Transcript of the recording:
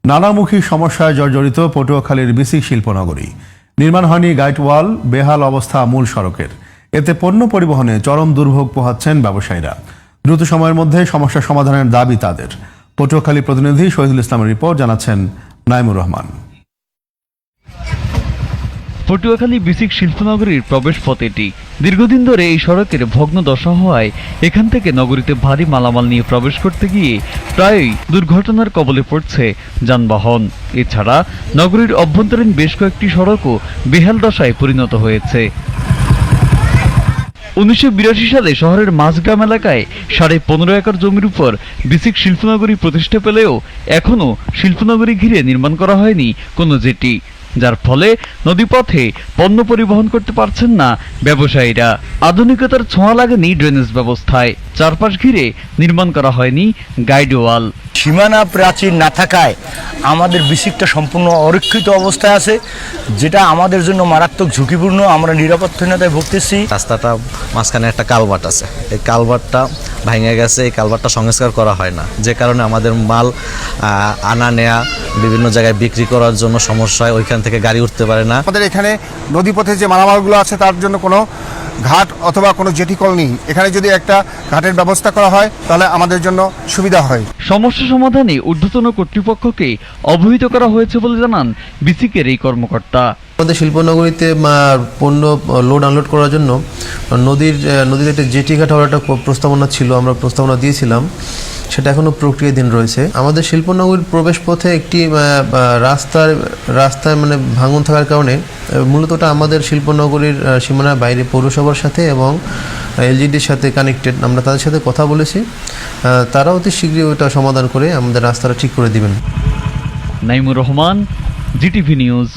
নানামুখী সমস্যায় জর্জরিত পটুয়াখালীর বিসিক শিল্পনগরী। নির্মাণ হয়নি গাইড ওয়াল, বেহাল অবস্থা মূল সড়কের। এতে পণ্য পরিবহনে চরম দুর্ভোগ পোহাচ্ছেন ব্যবসায়ীরা। দ্রুত সময়ের মধ্যে সমস্যা সমাধানের দাবি তাদের। পটুয়াখালী প্রতিনিধি শহীদুল ইসলামের রিপোর্ট, জানাচ্ছেন নাইমুর রহমান। পটুয়াখালী বিসিক শিল্পনগরীর প্রবেশ পথ এটি। দীর্ঘদিন ধরে এই সড়কের ভগ্ন দশা হওয়ায় এখান থেকে নগরীতে ভারী মালামাল নিয়ে প্রবেশ করতে গিয়ে প্রায়ই দুর্ঘটনার কবলে পড়ছে যানবাহন। এছাড়া নগরীর অভ্যন্তরীণ বেশ কয়েকটি সড়কও বেহাল দশায় পরিণত হয়েছে। 1982 সালে শহরের মাঝগ্রাম এলাকায় 15.5 একর জমির উপর বিসিক শিল্পনগরী প্রতিষ্ঠা পেলেও এখনও শিল্পনগরী ঘিরে নির্মাণ করা হয়নি কোনো জেটি, যার ফলে নদীপথে পণ্য পরিবহন করতে পারছেন না ব্যবসায়ীরা। আধুনিকতার ছোঁয়া লাগেনি ড্রেনেজ ব্যবস্থায়, চারপাশ ঘিরে নির্মাণ করা হয়নি গাইড ওয়াল। সীমানা প্রাচীর না থাকায় আমাদের বিসিকটা সম্পূর্ণ অরক্ষিত অবস্থায় আছে, যেটা আমাদের জন্য মারাত্মক ঝুঁকিপূর্ণ। আমরা নিরাপত্তাহীনতায় ভুগতেছি। রাস্তাটা মাঝখানে একটা কালভার্ট আছে, এই কালভার্টটা ভেঙে গেছে, এই কালভার্টটা সংস্কার করা হয় না, যে কারণে আমাদের মাল আনা নেয়া বিভিন্ন জায়গায় বিক্রি করার জন্য সমস্যা হয়, ওইখান থেকে গাড়ি উঠতে পারে না। আমাদের এখানে নদীপথে যে মালামালগুলো আছে তার জন্য কোনো ঘাট অথবা কোনো জেটি কল নেই। এখানে যদি একটা ঘাটের ব্যবস্থা করা হয় তাহলে আমাদের জন্য সুবিধা হয়। সমস্যা সমাধানে ঊর্ধ্বতন কর্তৃপক্ষকে অবহিত করা হয়েছে বলে জানান বিসিকের এই কর্মকর্তা। আমাদের শিল্পনগরীতে পণ্য লোড আনলোড করার জন্য নদীর একটা জেটি ঘাট হওয়ার একটা প্রস্তাবনা ছিল, আমরা প্রস্তাবনা দিয়েছিলাম, সেটা এখনো প্রক্রিয়াধীন রয়েছে। আমাদের শিল্পনগরীর প্রবেশ পথে একটি রাস্তায় মানে ভাঙন থাকার কারণে মূলত ওটা আমাদের শিল্পনগরীর সীমানার বাইরে পৌরসভার সাথে এবং এলজিডির সাথে কানেক্টেড। আমরা তাদের সাথে কথা বলেছি, তারা অতি শীঘ্রই ওটা সমাধান করে আমাদের রাস্তাটা ঠিক করে দিবেন। Naimur Rahman, GTV news.